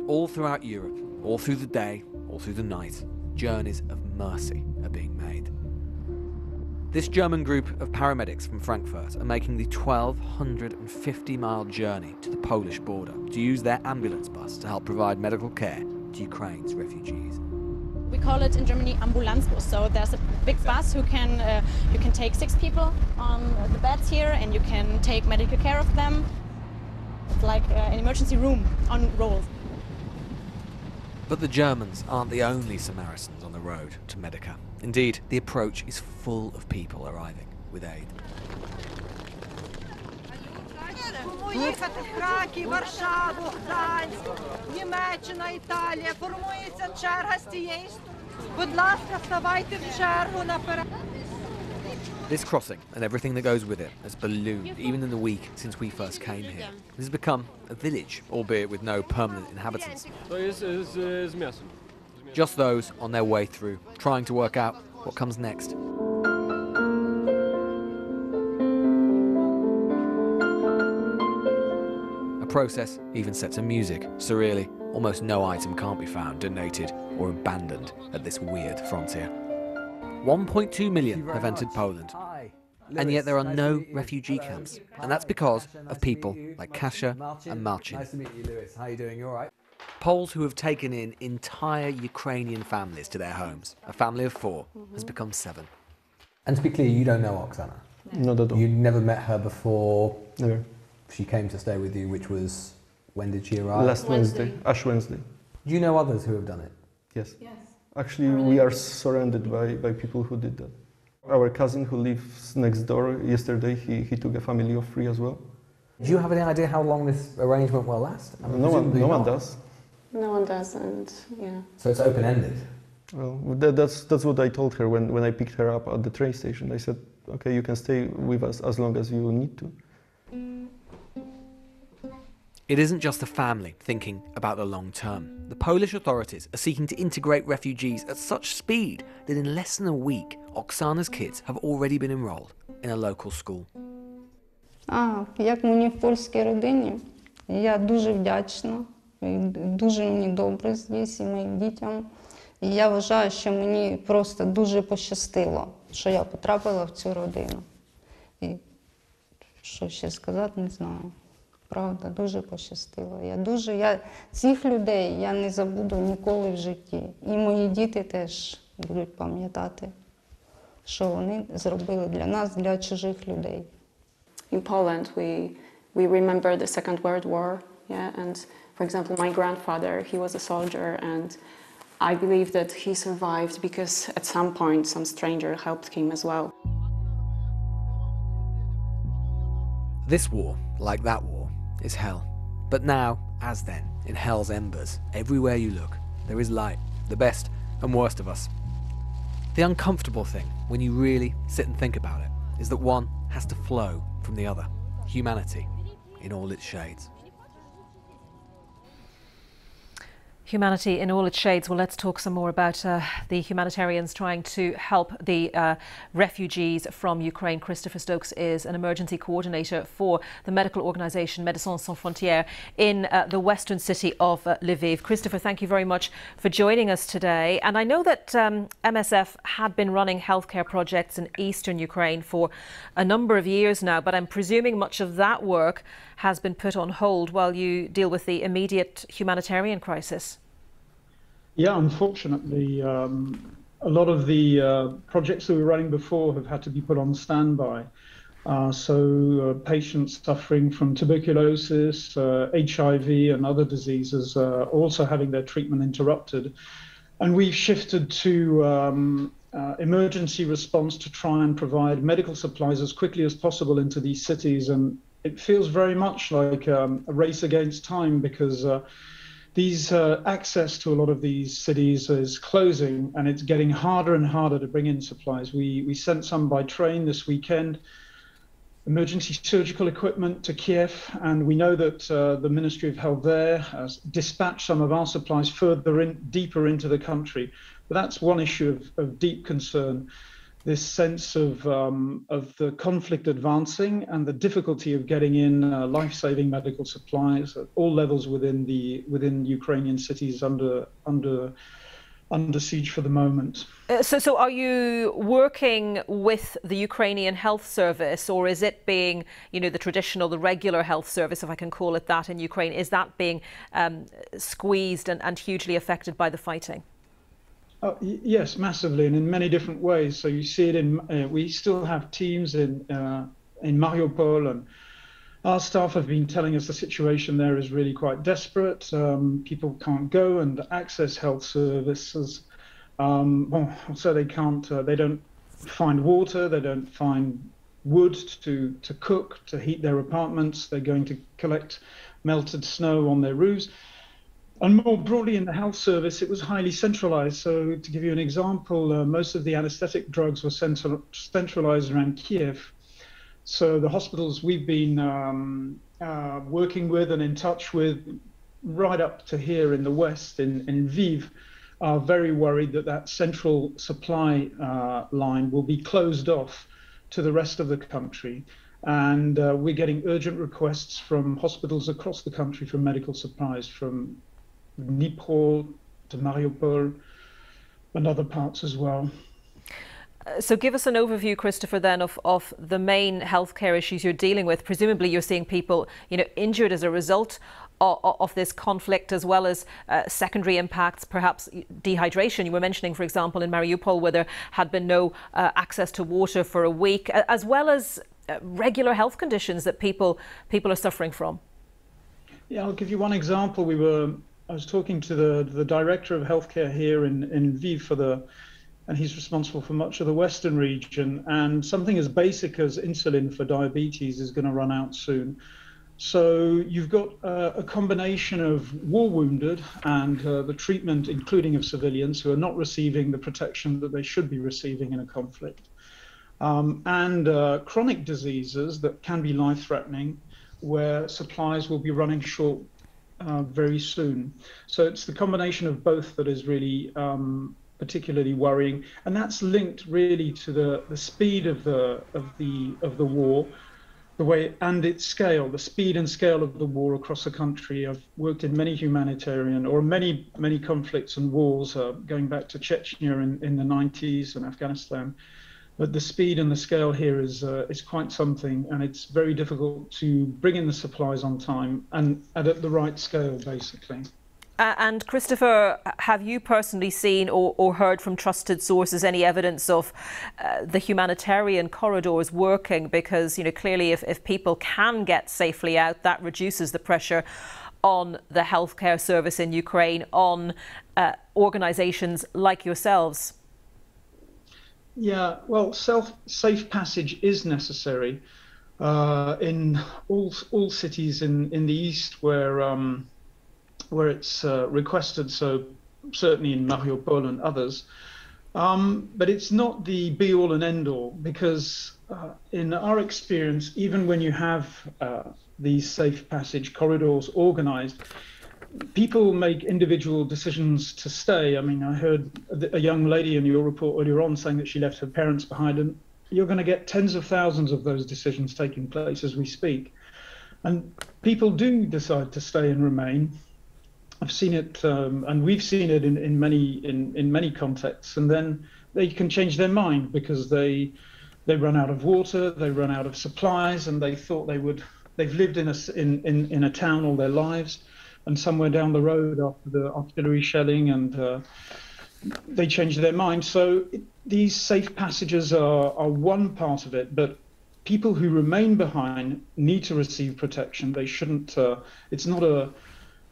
All throughout Europe, all through the day, all through the night, journeys of mercy are being made. This German group of paramedics from Frankfurt are making the 1,250-mile journey to the Polish border to use their ambulance bus to help provide medical care to Ukraine's refugees. We call it in Germany Ambulanzbus. So there's a big bus who can you can take 6 people on the beds here, and you can take medical care of them. It's like an emergency room on rolls. But the Germans aren't the only Samaritans on the road to Medica. Indeed, the approach is full of people arriving with aid. Поїхати в Краків, Варшаву, Гданськ, Німеччина, Італія. Формується черга з тієї сторони. Будь ласка, ставайте в чергу наперед. This crossing and everything that goes with it has ballooned even in the week since we first came here. It has become a village, albeit with no permanent inhabitants. Just those on their way through, trying to work out what comes next. A process even set to music. Surreally, almost no item can't be found donated or abandoned at this weird frontier. 1.2 million have entered Poland, and yet there are no refugee camps, and that's because of people like Kasia and Marcin. Nice to meet you, Lewis. How are you doing? You all right? Poles who have taken in entire Ukrainian families to their homes. A family of 4 has become 7. And to be clear, you don't know Oksana? Not at all. You'd never met her before? Never. She came to stay with you, which was, when did she arrive? Last Wednesday, Ash Wednesday. Do you know others who have done it? Yes. Actually, we are surrounded by people who did that. Our cousin who lives next door, yesterday he took a family of 3 as well. Do you have any idea how long this arrangement will last? I mean, No one not. does. No one does, and yeah. So it's open-ended? Well, that's what I told her when I picked her up at the train station. I said, okay, you can stay with us as long as you need to. It isn't just the family thinking about the long term. The Polish authorities are seeking to integrate refugees at such speed that in less than a week, Oksana's kids have already been enrolled in a local school. Як мені в польській родині, я дуже вдячна, дуже мені добре здесь і моїм дітям. І я вважаю, що мені просто дуже пощастило, що я потрапила в цю родину. І що ще сказати, не знаю. Правда, дуже пощастило. Я цих людей я не забуду ніколи в житті. І мої діти теж будуть пам'ятати, що вони зробили для нас, для чужих людей. In Poland, we remember the Second World War, yeah, and for example, my grandfather, he was a soldier, and I believe that he survived because at some point some stranger helped him as well. This war, like that war, is hell. But now, as then, in hell's embers, everywhere you look, there is light, the best and worst of us. The uncomfortable thing, when you really sit and think about it, is that one has to flow from the other. Humanity in all its shades. Humanity in all its shades. Well, let's talk some more about the humanitarians trying to help the refugees from Ukraine. Christopher Stokes is an emergency coordinator for the medical organisation Médicins Sans Frontières in the western city of Lviv. Christopher, thank you very much for joining us today. And I know that MSF had been running healthcare projects in eastern Ukraine for a number of years now, but I'm presuming much of that work has been put on hold while you deal with the immediate humanitarian crisis. Yeah, unfortunately, a lot of the projects that we were running before have had to be put on standby. Patients suffering from tuberculosis, HIV and other diseases also having their treatment interrupted. And we've shifted to emergency response to try and provide medical supplies as quickly as possible into these cities. And it feels very much like a race against time, because these access to a lot of these cities is closing, and it's getting harder and harder to bring in supplies. We sent some by train this weekend, emergency surgical equipment to Kiev, and we know that the Ministry of Health there has dispatched some of our supplies further deeper into the country. But that's one issue of deep concern. this sense of the conflict advancing and the difficulty of getting in life-saving medical supplies at all levels within Ukrainian cities under siege for the moment. So are you working with the Ukrainian health service, or is it being, the traditional, the regular health service, if I can call it that, in Ukraine, is that being squeezed and hugely affected by the fighting? Yes, massively, and in many different ways. So you see it we still have teams in Mariupol, and our staff have been telling us the situation there is really quite desperate. People can't go and access health services. So they can't. They don't find water. They don't find wood to cook, to heat their apartments. They're going to collect melted snow on their roofs. And more broadly in the health service, it was highly centralized. So to give you an example, most of the anesthetic drugs were centralized around Kiev. So the hospitals we've been working with and in touch with right up to here in the west, in Lviv, are very worried that central supply line will be closed off to the rest of the country. And we're getting urgent requests from hospitals across the country for medical supplies, from Dnipro to Mariupol and other parts as well. So give us an overview, Christopher, then of the main healthcare issues you're dealing with. Presumably you're seeing people, injured as a result of this conflict, as well as secondary impacts, perhaps dehydration. You were mentioning, for example, in Mariupol, where there had been no access to water for a week, as well as regular health conditions that people are suffering from. Yeah, I'll give you one example. I was talking to the director of healthcare here in Lviv and he's responsible for much of the western region. And something as basic as insulin for diabetes is going to run out soon. So you've got a combination of war wounded and the treatment, including of civilians who are not receiving the protection that they should be receiving in a conflict, and chronic diseases that can be life-threatening, where supplies will be running short very soon. So it's the combination of both that is really particularly worrying, and that's linked really to the speed of the war, the way and its scale, the speed and scale of the war across the country. I've worked in many humanitarian or many conflicts and wars, going back to Chechnya in the 90s and Afghanistan. But the speed and the scale here is quite something, and it's very difficult to bring in the supplies on time and at the right scale, basically. And Christopher, have you personally seen or heard from trusted sources any evidence of the humanitarian corridors working? Because, clearly if people can get safely out, that reduces the pressure on the healthcare service in Ukraine, on organisations like yourselves. Yeah, well, safe passage is necessary in all cities in the east where it's requested. So certainly in Mariupol and others, but it's not the be-all and end-all, because in our experience, even when you have these safe passage corridors organized, people make individual decisions to stay. I mean, I heard a young lady in your report earlier on saying that she left her parents behind, and you're going to get tens of thousands of those decisions taking place as we speak. And people do decide to stay and remain. I've seen it, and we've seen it in many contexts, and then they can change their mind because they run out of water, they run out of supplies, and they thought they've lived in a town all their lives, and somewhere down the road after the artillery shelling, and they change their mind. So these safe passages are one part of it, but people who remain behind need to receive protection. They shouldn't. It's not a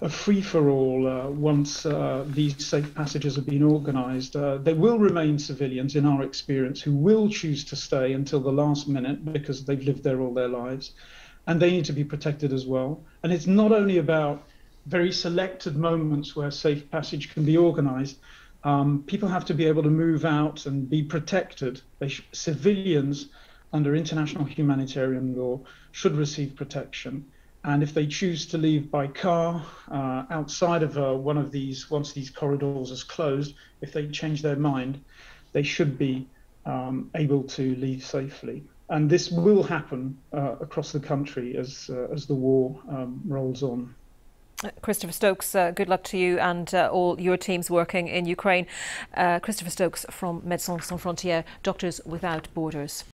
free-for-all once these safe passages have been organized. There will remain civilians, in our experience, who will choose to stay until the last minute because they've lived there all their lives, and they need to be protected as well. And it's not only about very selected moments where safe passage can be organized. People have to be able to move out and be protected. Civilians under international humanitarian law should receive protection. And if they choose to leave by car outside of one of these, once these corridors is closed, if they change their mind, they should be able to leave safely. And this will happen across the country as the war rolls on. Christopher Stokes, good luck to you and all your teams working in Ukraine. Christopher Stokes from Médecins Sans Frontières, Doctors Without Borders.